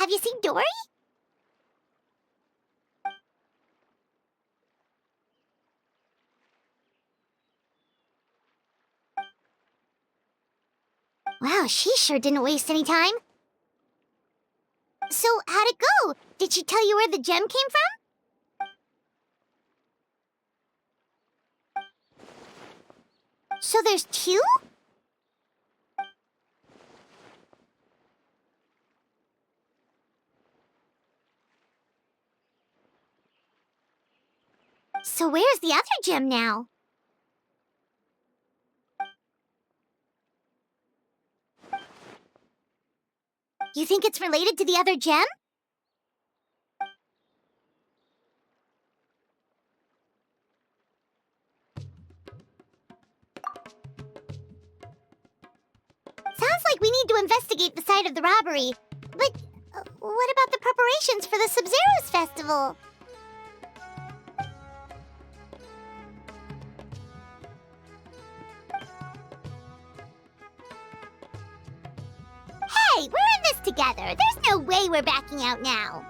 Have you seen Dory? Wow, she sure didn't waste any time. So, how'd it go? Did she tell you where the gem came from? So there's two? So where's the other gem now? You think it's related to the other gem? Sounds like we need to investigate the site of the robbery. But what about the preparations for the Sub-Zero's festival? Hey, we're in this together. There's no way we're backing out now.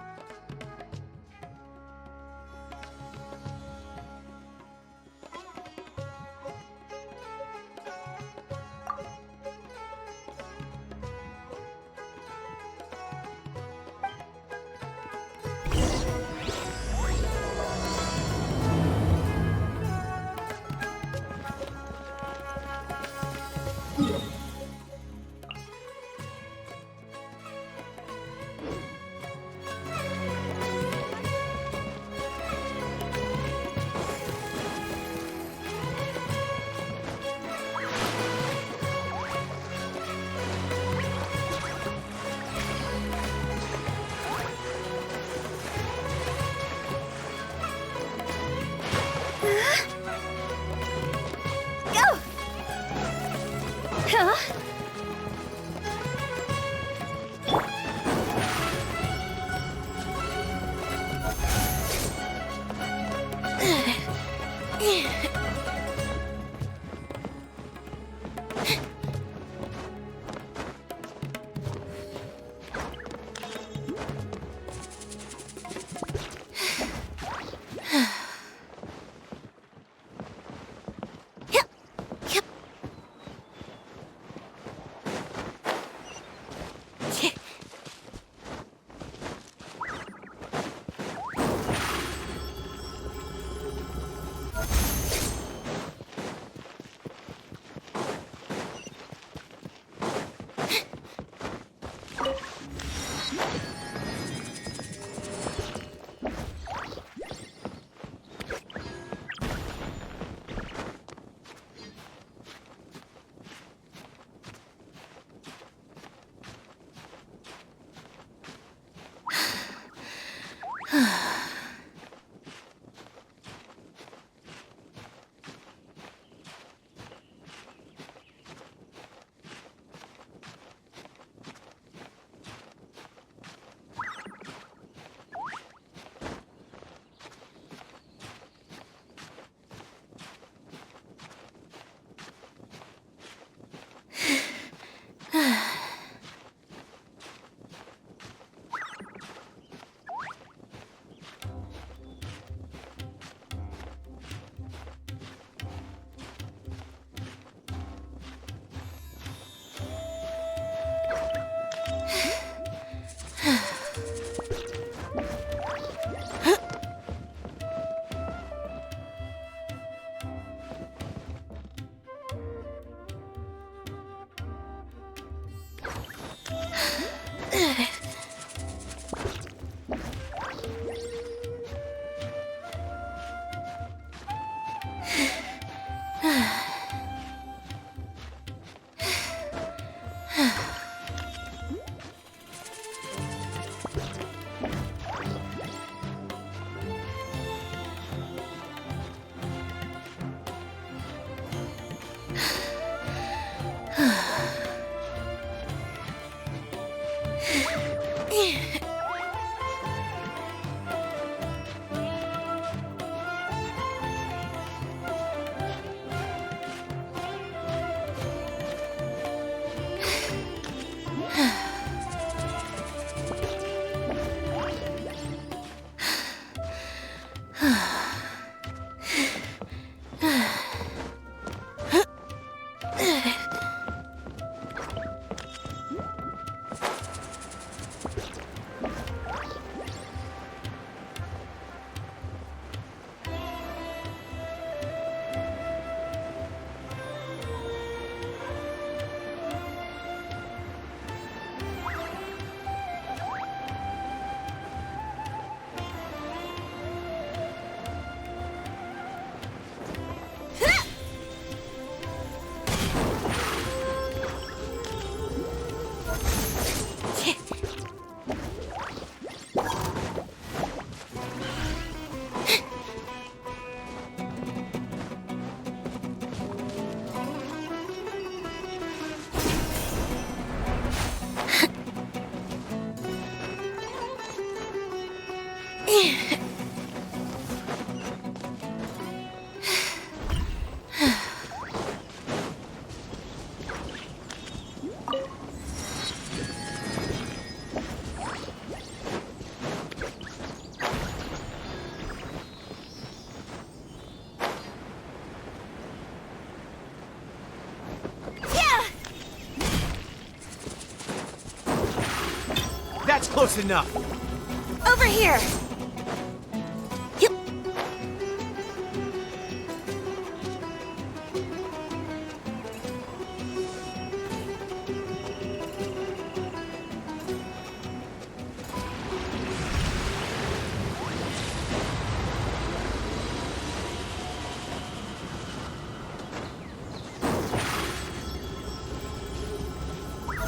That's close enough. Over here! Yep.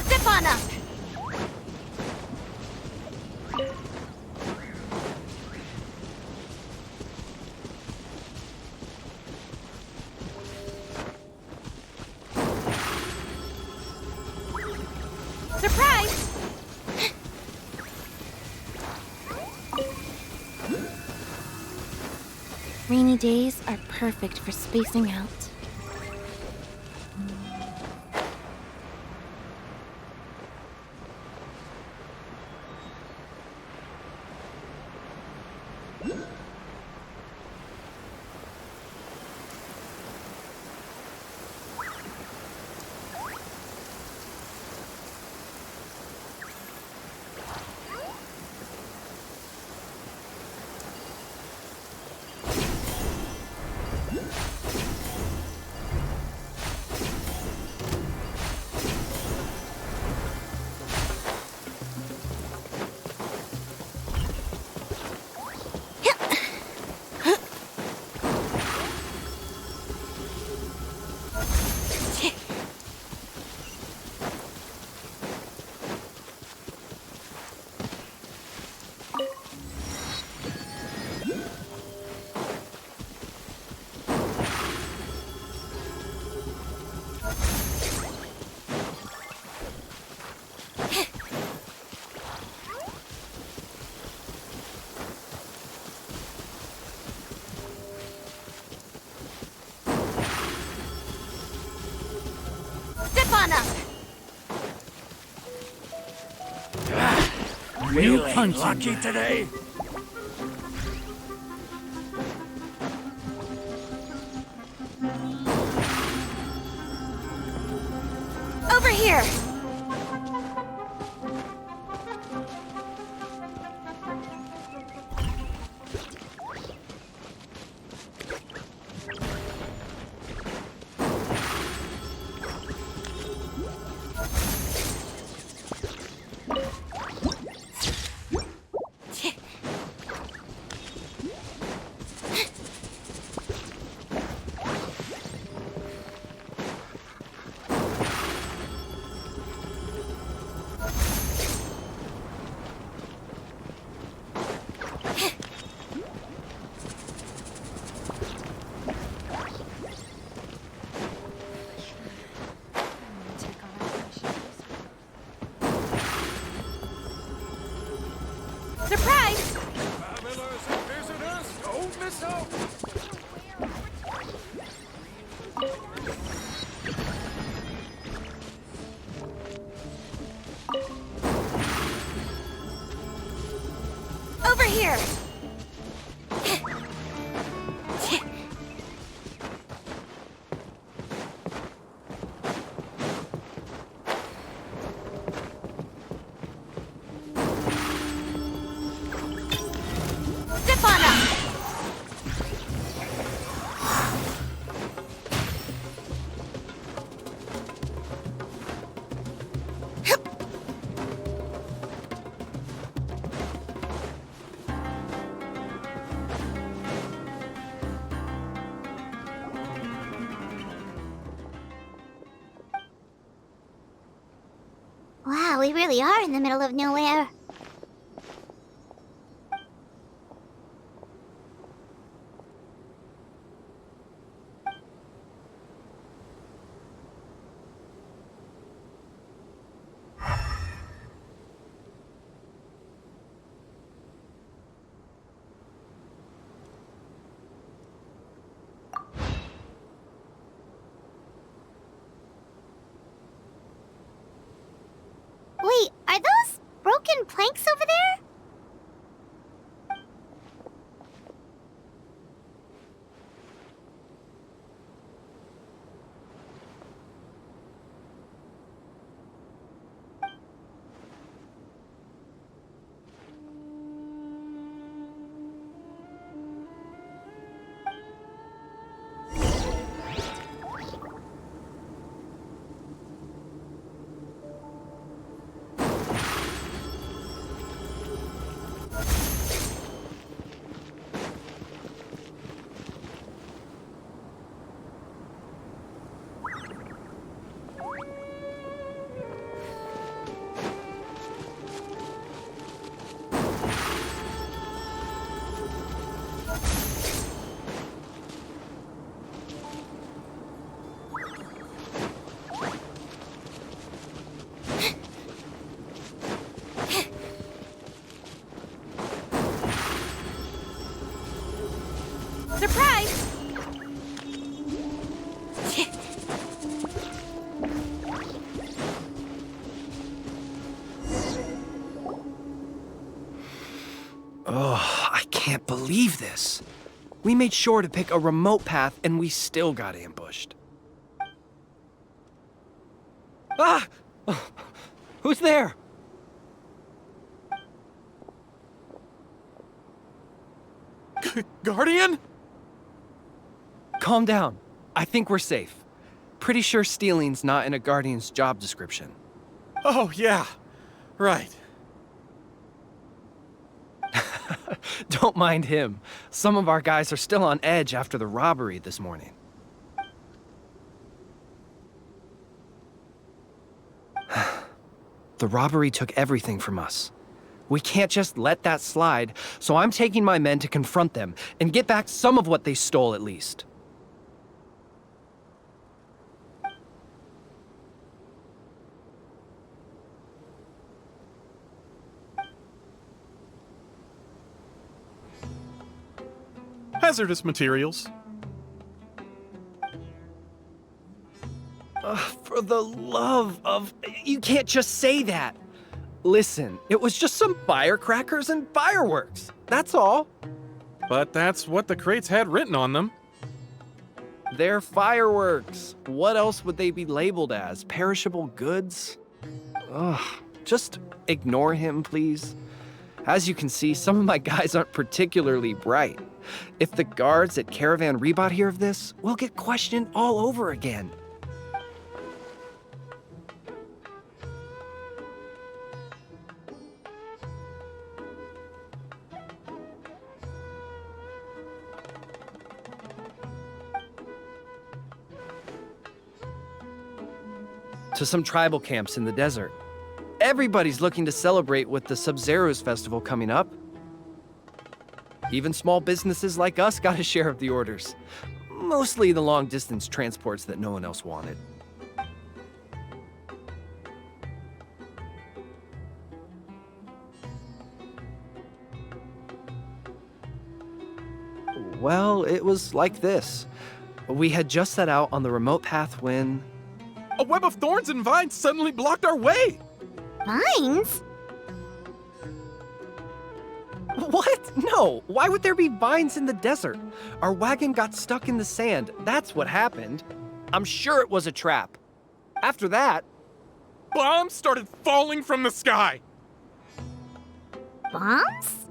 Zip on up! Surprise! Rainy days are perfect for spacing out. Zip on up! Feeling lucky today? Over here! Surprise! Travelers and visitors, don't miss out! Over here! Zip on up! Wow, we really are in the middle of nowhere. broken planks over there? Surprise! Oh, I can't believe this. We made sure to pick a remote path and we still got ambushed. Ah! Who's there? Guardian? Calm down. I think we're safe. Pretty sure stealing's not in a Guardian's job description. Oh, yeah. Right. Don't mind him. Some of our guys are still on edge after the robbery this morning. The robbery took everything from us. We can't just let that slide, so I'm taking my men to confront them and get back some of what they stole at least. Hazardous materials. For the love of... You can't just say that. Listen, it was just some firecrackers and fireworks. That's all. But that's what the crates had written on them. They're fireworks. What else would they be labeled as? Perishable goods? Ugh, just ignore him, please. As you can see, some of my guys aren't particularly bright. If the guards at Caravan Rebot hear of this, we'll get questioned all over again. To some tribal camps in the desert. Everybody's looking to celebrate with the Sub-Zero's festival coming up. Even small businesses like us got a share of the orders. Mostly the long-distance transports that no one else wanted. Well, it was like this. We had just set out on the remote path when... A web of thorns and vines suddenly blocked our way! Vines? What? No, why would there be vines in the desert? Our wagon got stuck in the sand. That's what happened. I'm sure it was a trap. After that... Bombs started falling from the sky! Bombs?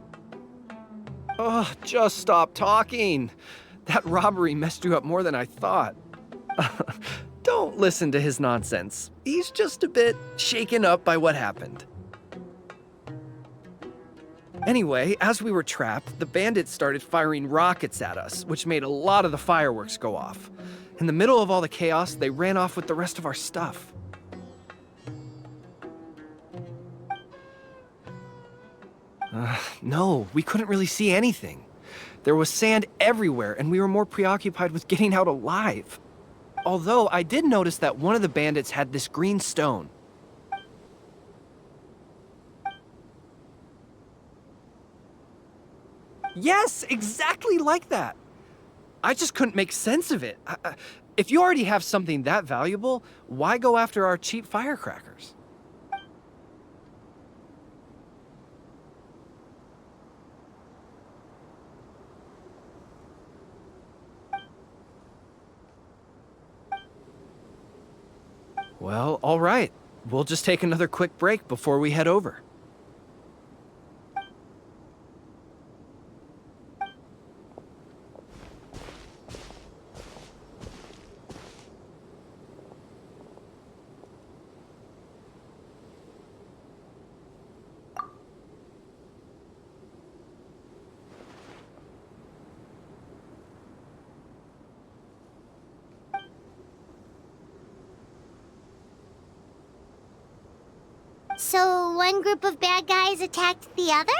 Oh, just stop talking. That robbery messed you up more than I thought. Don't listen to his nonsense. He's just a bit shaken up by what happened. Anyway, as we were trapped, the bandits started firing rockets at us, which made a lot of the fireworks go off. In the middle of all the chaos, they ran off with the rest of our stuff. No, we couldn't really see anything. There was sand everywhere, and we were more preoccupied with getting out alive. Although, I did notice that one of the bandits had this green stone. Yes, exactly like that. I just couldn't make sense of it. If you already have something that valuable, why go after our cheap firecrackers? Well, all right. We'll just take another quick break before we head over. So one group of bad guys attacked the other?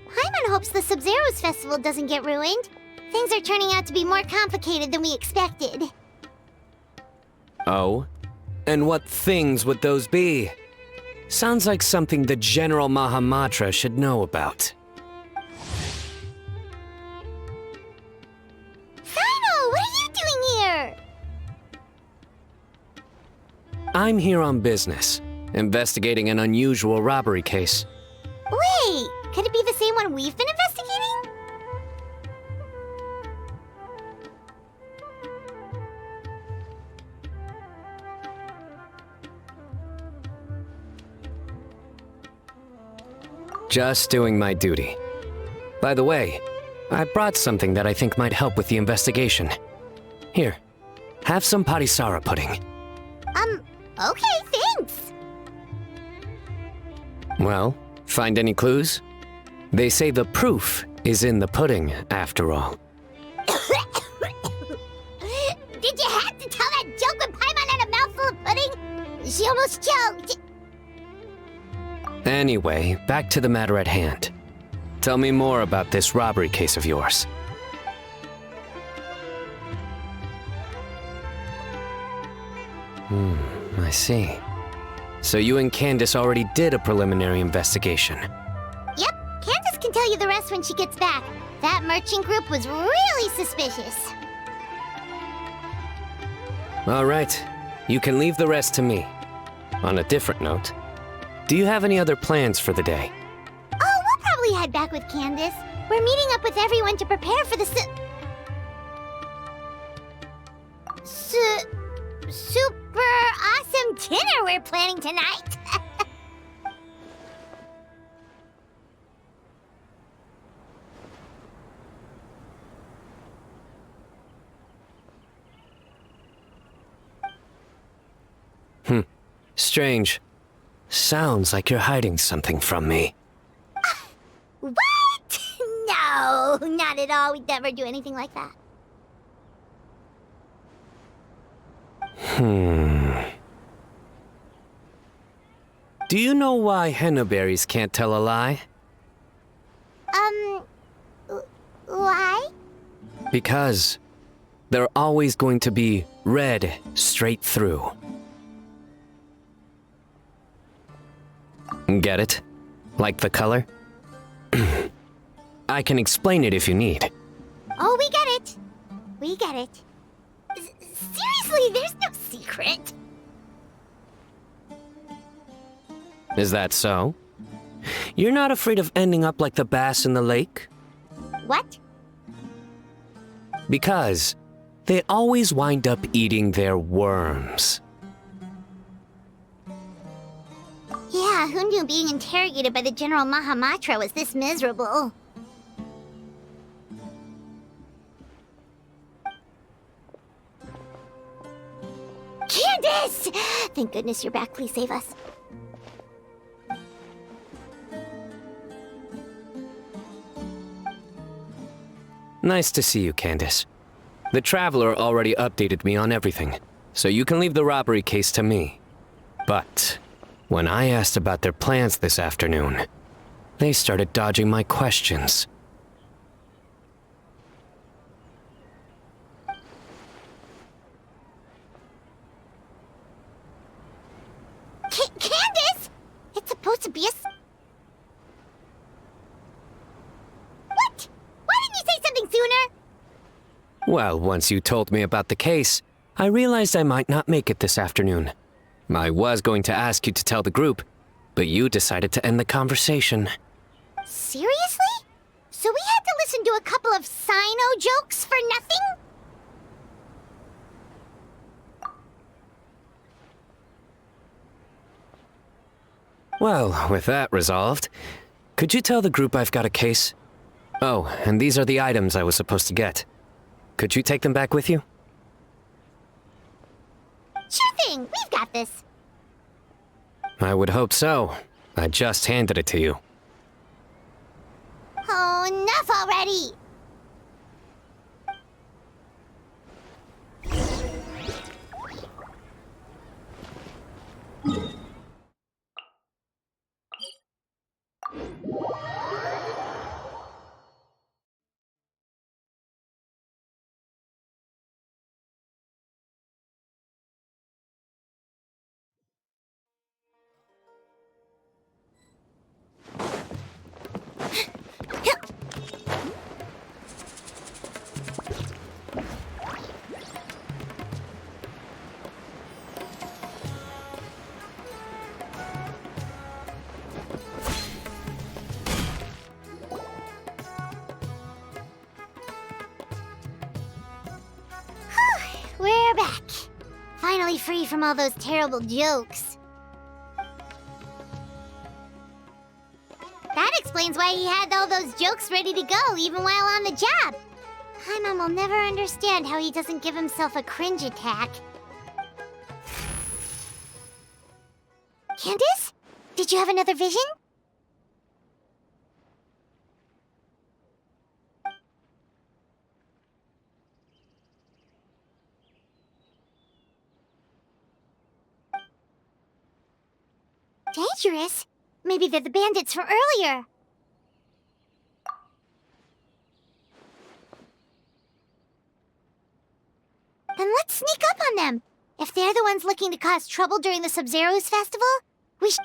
Paimon hopes the Sub-Zero's festival doesn't get ruined. Things are turning out to be more complicated than we expected. Oh? And what things would those be? Sounds like something the General Mahamatra should know about. Sino, what are you doing here? I'm here on business, investigating an unusual robbery case. Wait, could it be the same one we've been investigating? Just doing my duty. By the way, I brought something that I think might help with the investigation. Here, have some patisara pudding. Okay, thanks. Well, find any clues? They say the proof is in the pudding, after all. Did you have to tell that joke when Paimon had a mouthful of pudding? She almost choked. Anyway, back to the matter at hand. Tell me more about this robbery case of yours. I see. So you and Candace already did a preliminary investigation. Yep, Candace can tell you the rest when she gets back. That merchant group was really suspicious. All right, you can leave the rest to me. On a different note, do you have any other plans for the day? Oh, we'll probably head back with Candace. We're meeting up with everyone to prepare for the super awesome dinner we're planning tonight. Strange. Sounds like you're hiding something from me. What? No, not at all. We'd never do anything like that. Do you know why henna berries can't tell a lie? Why? Because they're always going to be red straight through. Get it? Like the color? I can explain it if you need. Oh, we get it. We get it. Seriously, there's no secret. Is that so? You're not afraid of ending up like the bass in the lake? What? Because they always wind up eating their worms. Yeah, who knew being interrogated by the General Mahamatra was this miserable? Candace! Thank goodness you're back. Please save us. Nice to see you, Candace. The Traveler already updated me on everything, so you can leave the robbery case to me. But when I asked about their plans this afternoon, they started dodging my questions. Candace! It's supposed to be a... What? Why didn't you say something sooner? Well, once you told me about the case, I realized I might not make it this afternoon. I was going to ask you to tell the group, but you decided to end the conversation. Seriously? So we had to listen to a couple of Sino jokes for nothing? Well, with that resolved, could you tell the group I've got a case? Oh, and these are the items I was supposed to get. Could you take them back with you? Sure thing, we've got this. I would hope so. I just handed it to you. Oh, enough already! We're back. Finally free from all those terrible jokes. That explains why he had all those jokes ready to go even while on the job. Paimon will never understand how he doesn't give himself a cringe attack. Candace? Did you have another vision? Dangerous? Maybe they're the bandits from earlier. Then let's sneak up on them. If they're the ones looking to cause trouble during the Sub-Zero's festival, we should...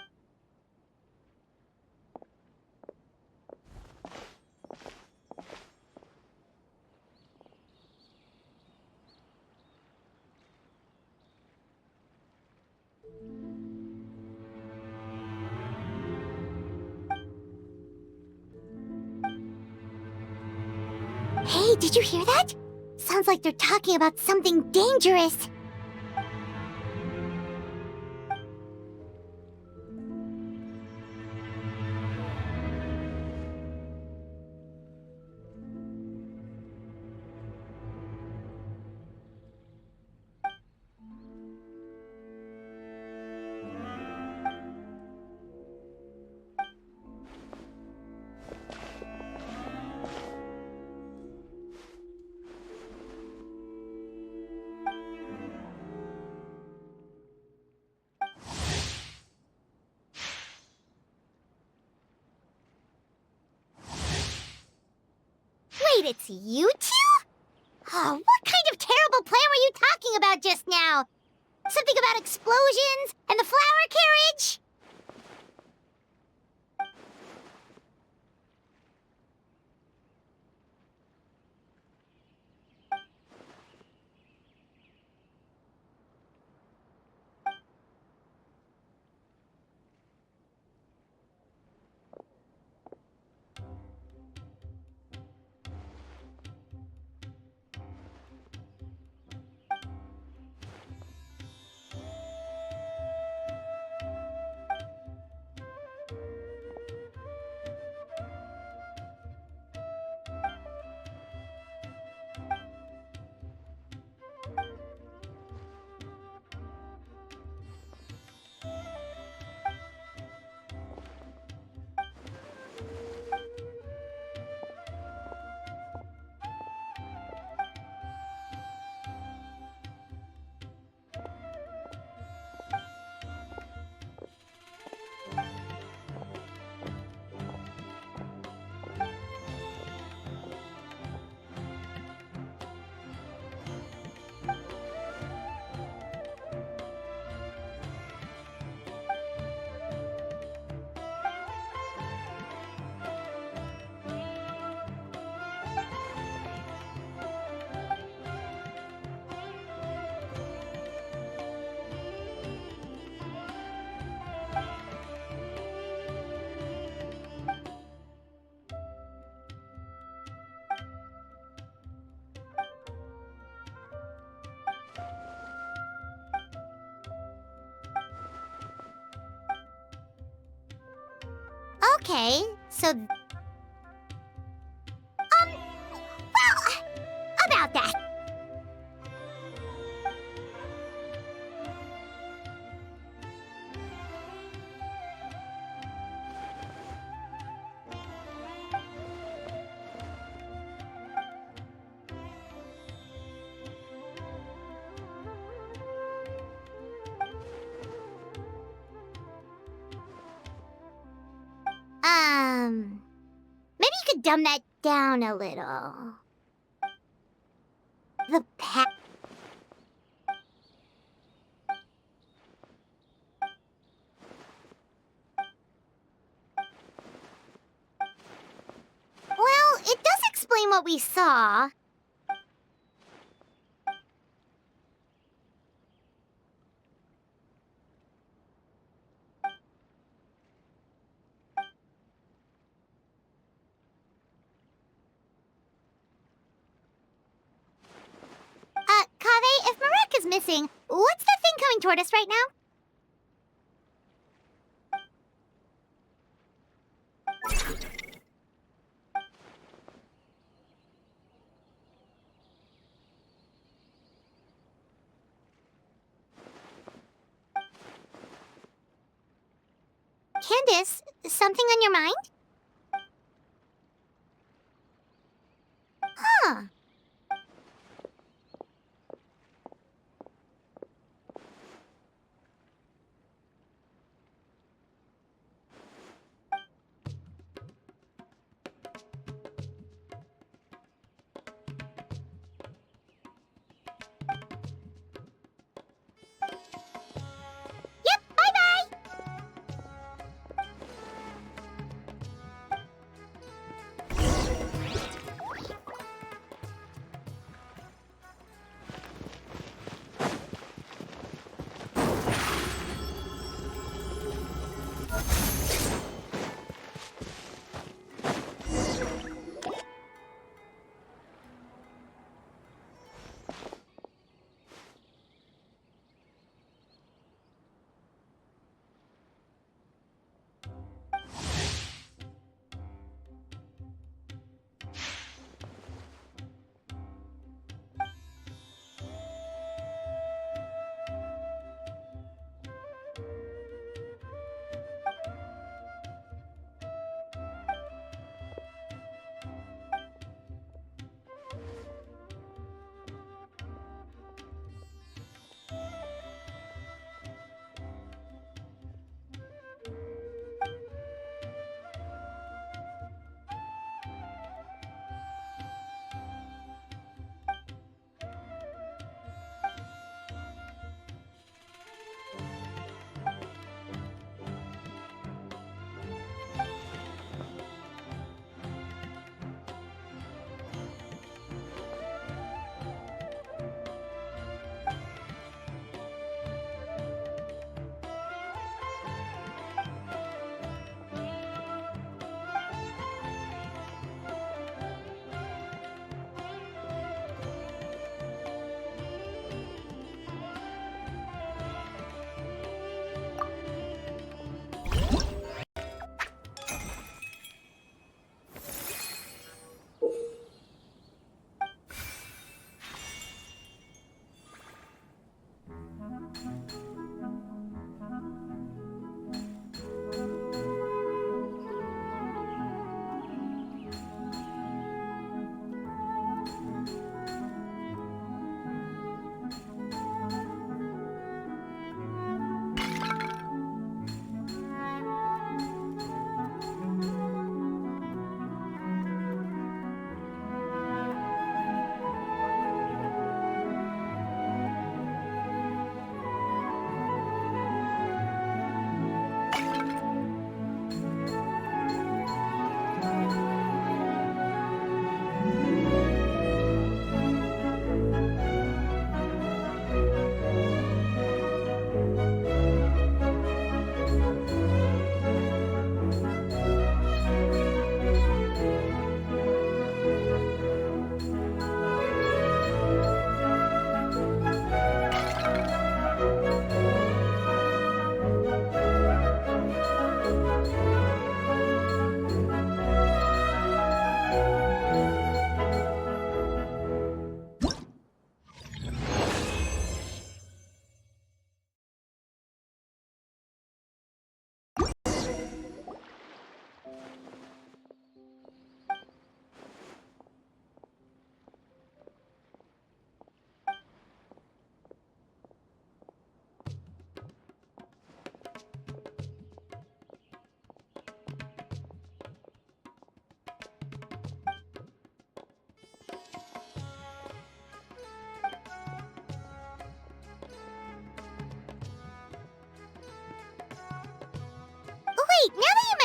Hey, did you hear that? Sounds like they're talking about something dangerous. Wait, it's you two? Oh, what kind of terrible plan were you talking about just now? Something about explosions and the flower carriage? Okay, so... well, about that. Maybe you could dumb that down a little. The pa- Well, it does explain what we saw. Kaveh, if Marek is missing, what's that thing coming toward us right now? Candace, something on your mind? Huh. Yep, bye-bye!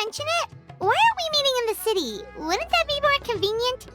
mention it, why aren't we meeting in the city? Wouldn't that be more convenient?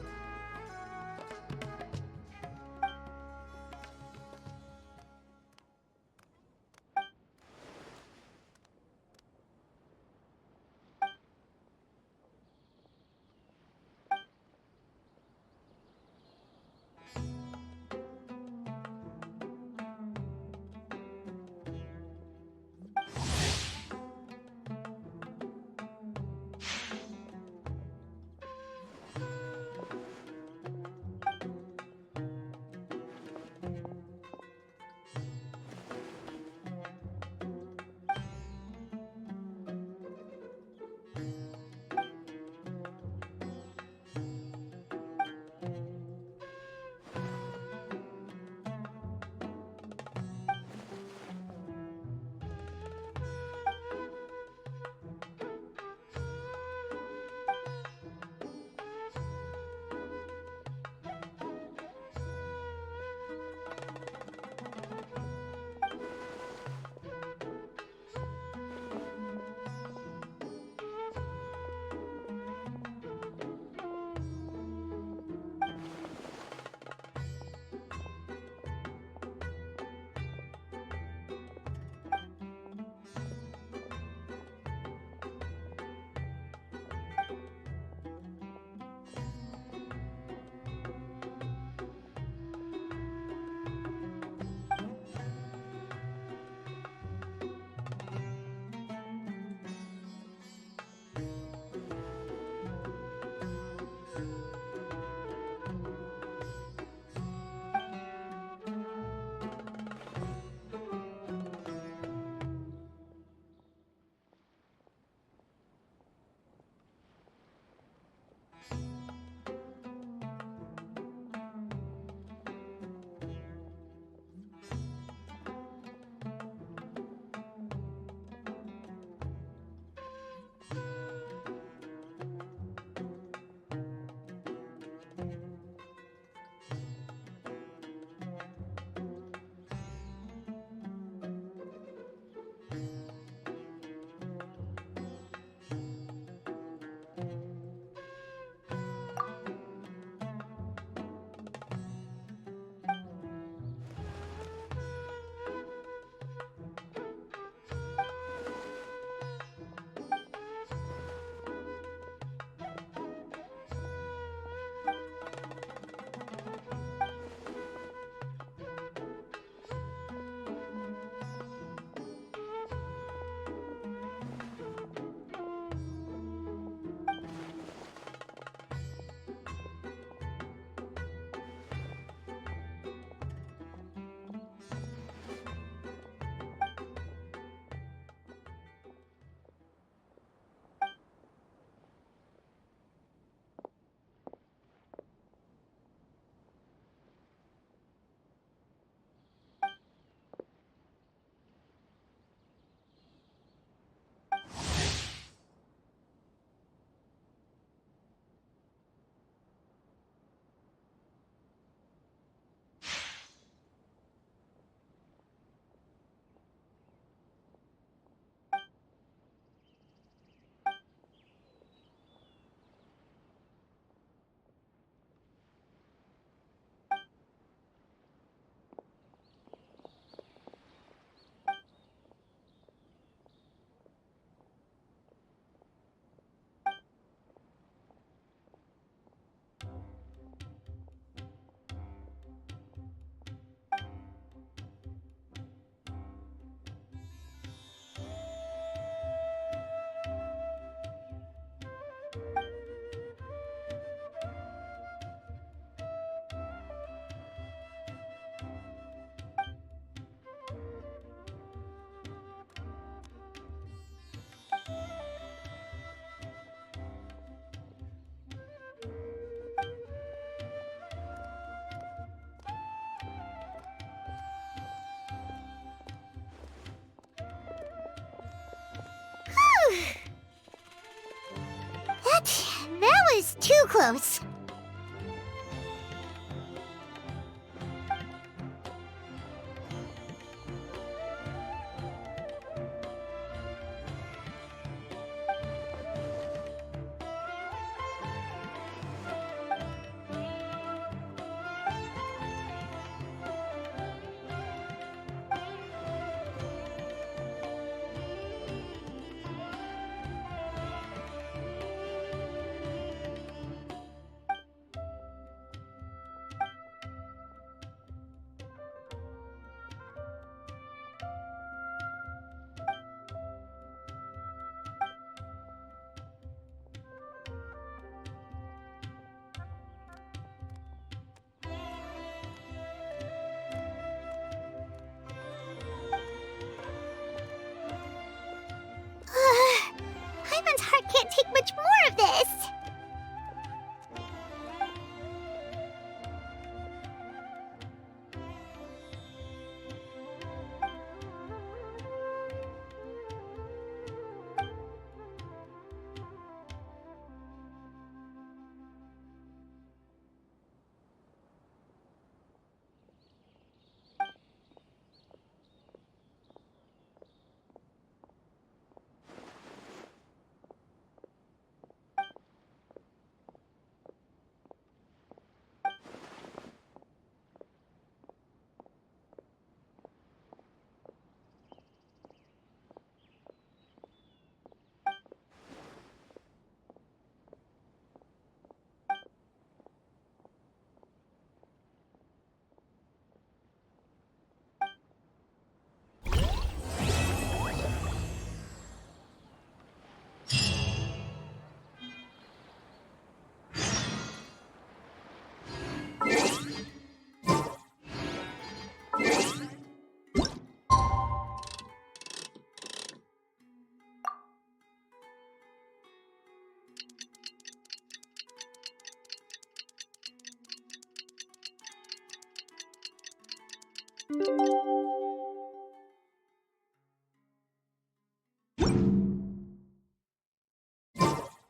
That was too close.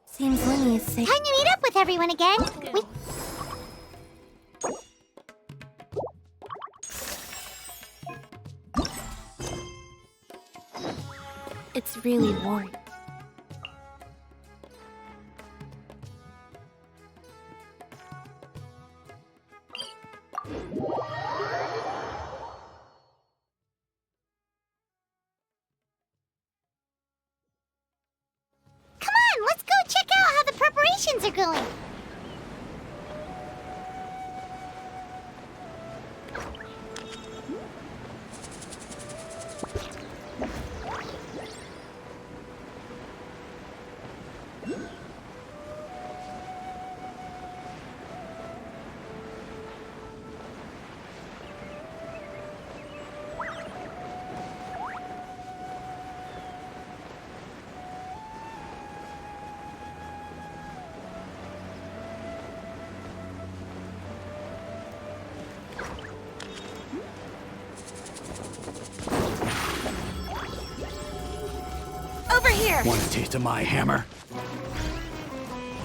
Seems Lenny is sick. Time to meet up with everyone again. It's really warm. Come on, let's go check out how the preparations are going. Over here. Want a taste of my hammer?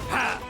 Ha!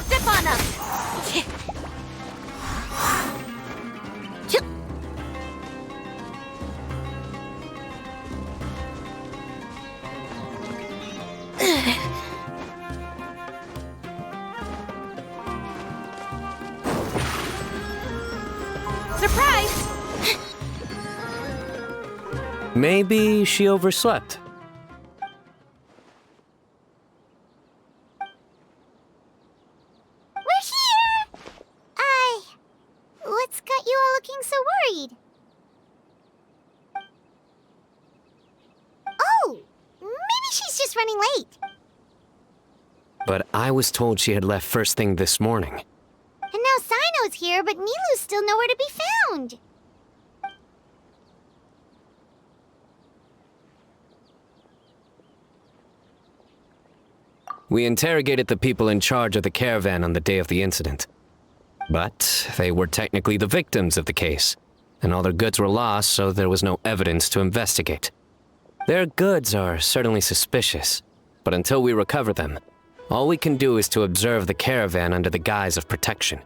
Step on up. Surprise! Maybe she overslept. We're here! What's got you all looking so worried? Oh, maybe she's just running late. But I was told she had left first thing this morning. And now Sino's here, but Nilu's still nowhere to be found. We interrogated the people in charge of the caravan on the day of the incident. But they were technically the victims of the case, and all their goods were lost, so there was no evidence to investigate. Their goods are certainly suspicious, but until we recover them, all we can do is to observe the caravan under the guise of protection.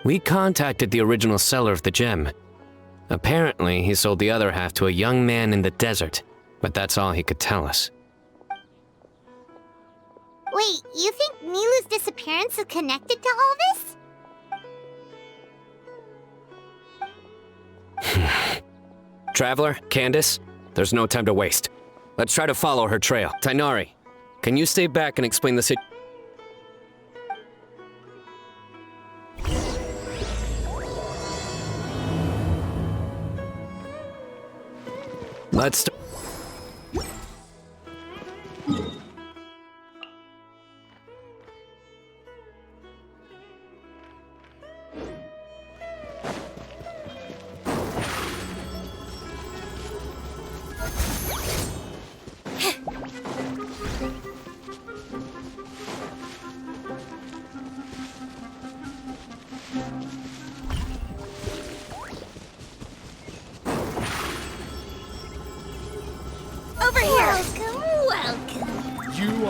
We contacted the original seller of the gem. Apparently, he sold the other half to a young man in the desert, but that's all he could tell us. Wait, you think Nilu's disappearance is connected to all this? Traveler, Candace, there's no time to waste. Let's try to follow her trail. Tainari, can you stay back and explain the situation? Let's start.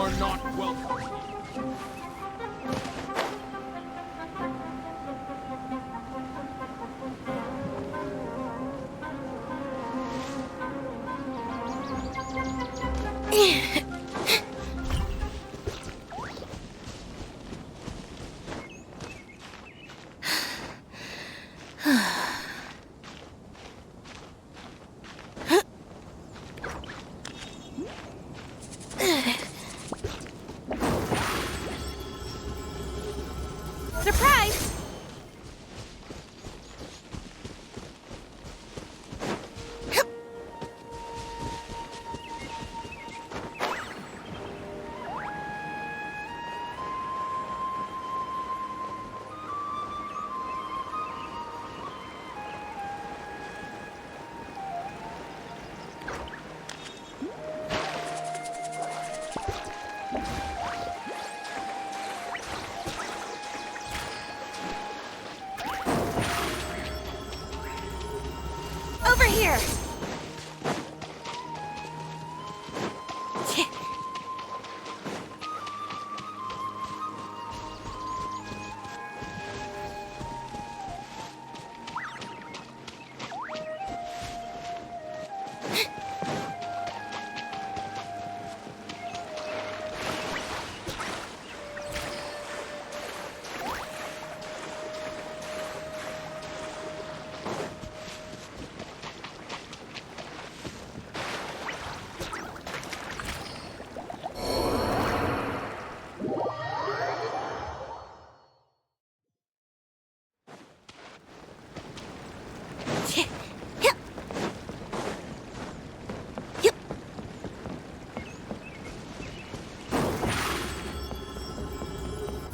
are not welcome here. Surprise! Over here!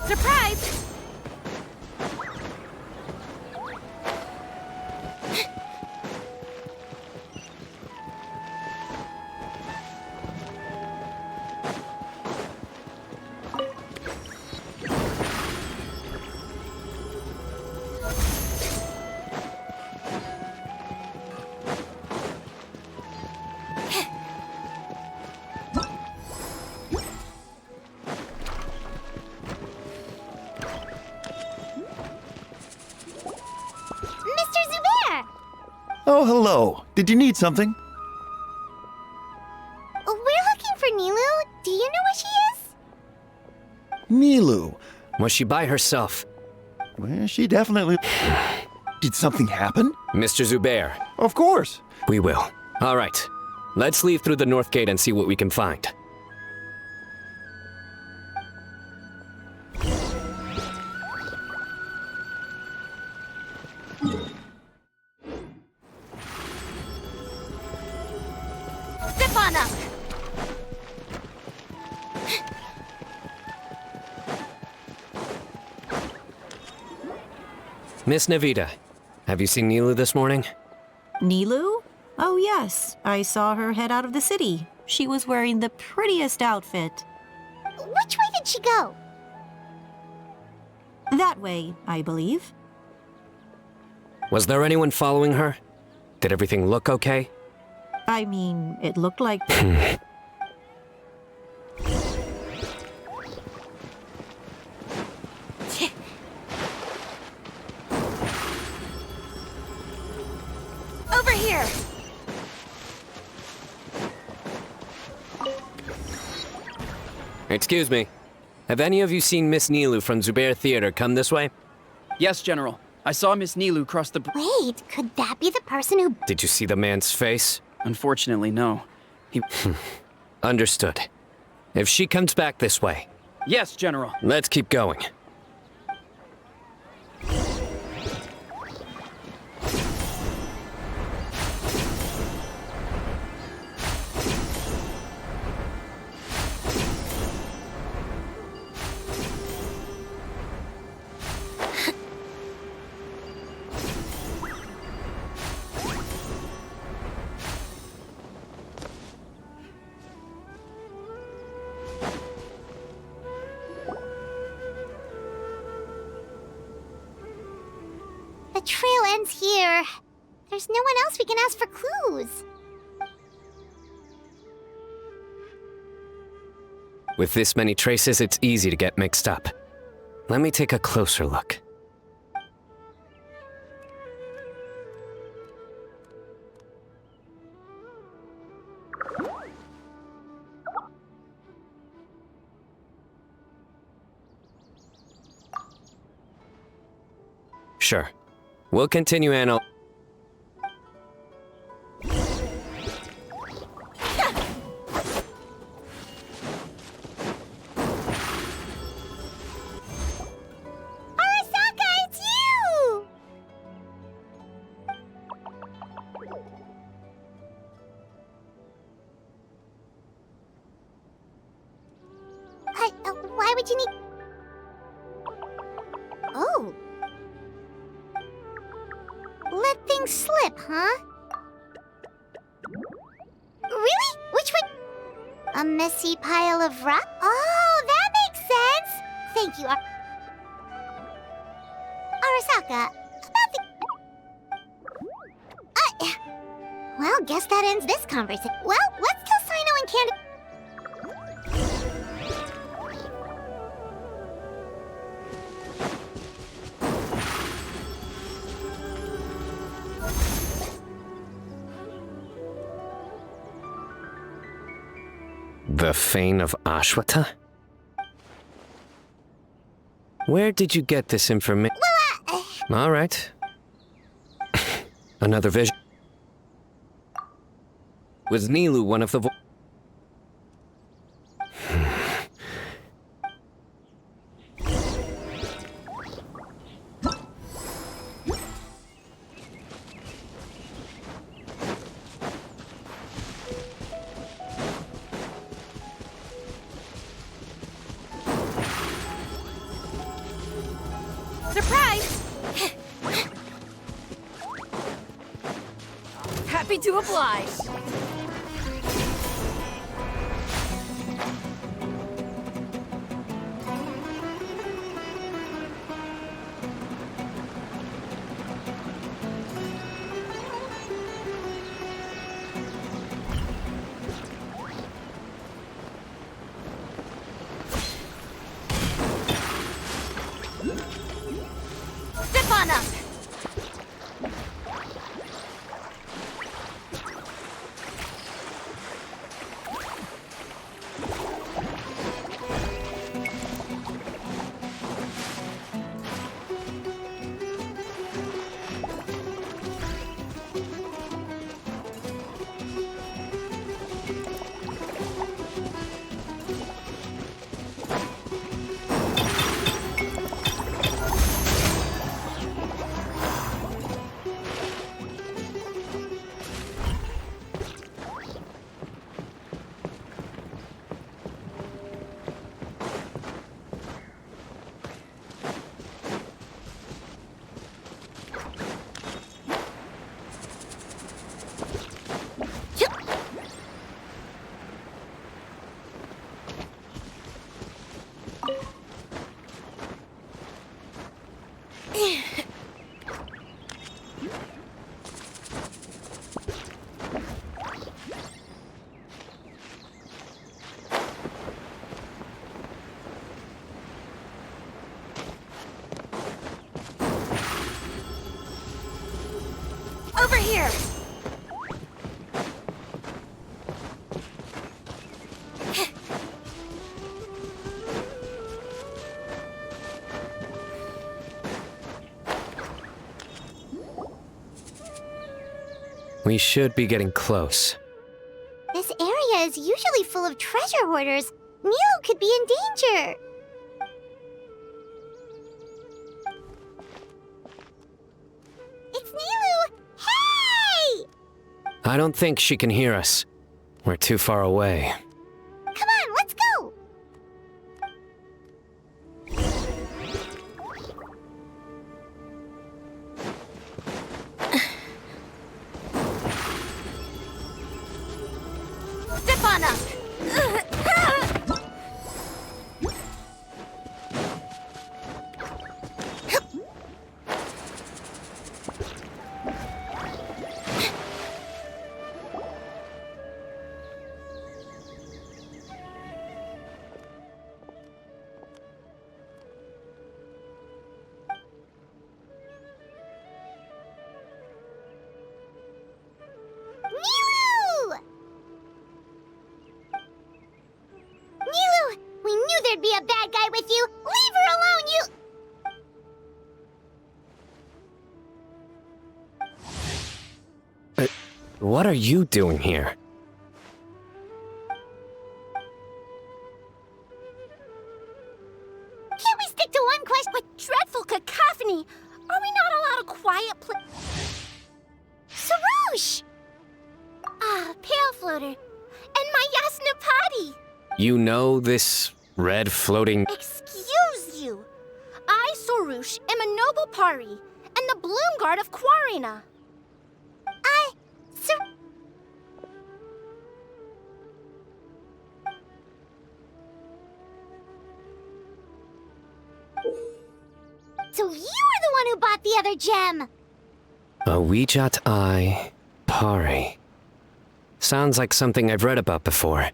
Surprise! Mr. Zubair! Oh, hello. Did you need something? We're looking for Nilu. Do you know where she is? Nilu. Was she by herself? Well, she definitely... Did something happen? Mr. Zubair, Of course. we will. All right. Let's leave through the north gate and see what we can find. Step on up! Miss Navita, have you seen Nilu this morning? Nilu? Oh, yes. I saw her head out of the city. She was wearing the prettiest outfit. Which way did she go? That way, I believe. Was there anyone following her? Did everything look okay? I mean, it looked like... Over here! Excuse me. Have any of you seen Miss Nilu from Zubair Theater come this way? Yes, General. I saw Miss Nilu cross the... Wait, could that be the person who... Did you see the man's face? Unfortunately, no. He... Understood. If she comes back this way, Yes, General. let's keep going. The trail ends here. There's no one else we can ask for clues. With this many traces, it's easy to get mixed up. Let me take a closer look. Sure. We'll continue Arasaka, it's you! Why would you need... Oh. Let things slip, huh? Really? Which way? A messy pile of rock? Oh, that makes sense! Thank you, Arasaka. About the... well, guess that ends this conversation. Well, let's tell Sino and Candy... The Fane of Ashwata? Where did you get this information? All right. Another vision. Was Nilu one of the Surprise! Happy to oblige. Step on up! Over here! We should be getting close. This area is usually full of treasure hoarders. Nilo could be in danger. It's Nilo! Hey! I don't think she can hear us. We're too far away. Come on, let's go! Step on up! there'd be a bad guy with you. Leave her alone, you... What are you doing here? Can't we stick to one question? What dreadful cacophony! Are we not allowed a quiet Sarouche! Ah, Pale Floater. And my Yasnapati! You know this red floating... Excuse you! I, Sorush, am a noble Pari, and the Bloom Guard of Quarina. So you were the one who bought the other gem! A Wijat Eye Pari. Sounds like something I've read about before.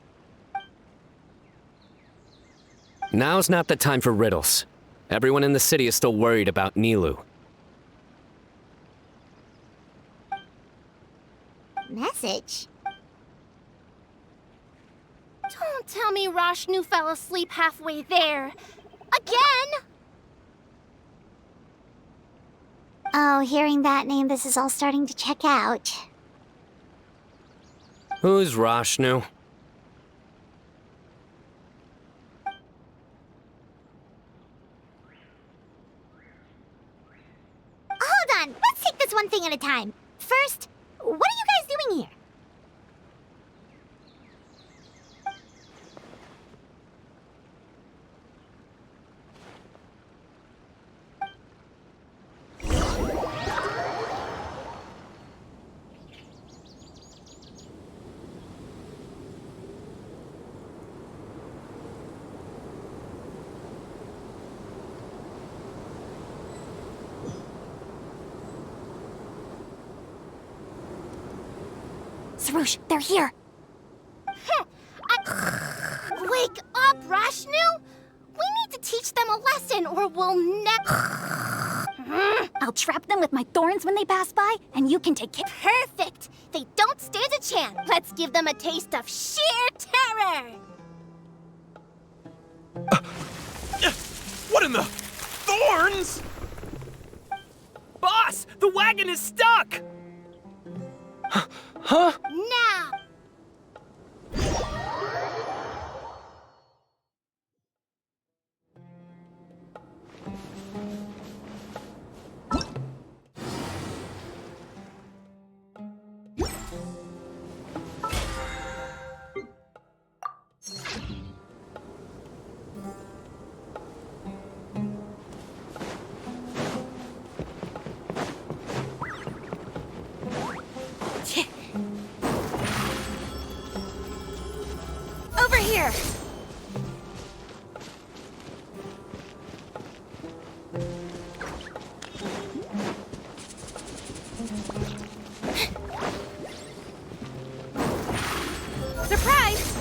Now's not the time for riddles. Everyone in the city is still worried about Nilu. Message? Don't tell me Rashnu fell asleep halfway there. Again! Oh, hearing that name, this is all starting to check out. Who's Rashnu? Hold on, let's take this one thing at a time. First, what are you guys doing here? Sarouche, they're here. Wake up, Rashnu! We need to teach them a lesson or we'll never... I'll trap them with my thorns when they pass by, and you can take care. Perfect! They don't stand a chance. Let's give them a taste of sheer terror! What in the... Thorns? Boss! The wagon is stuck! Huh? Now! Over here! Surprise!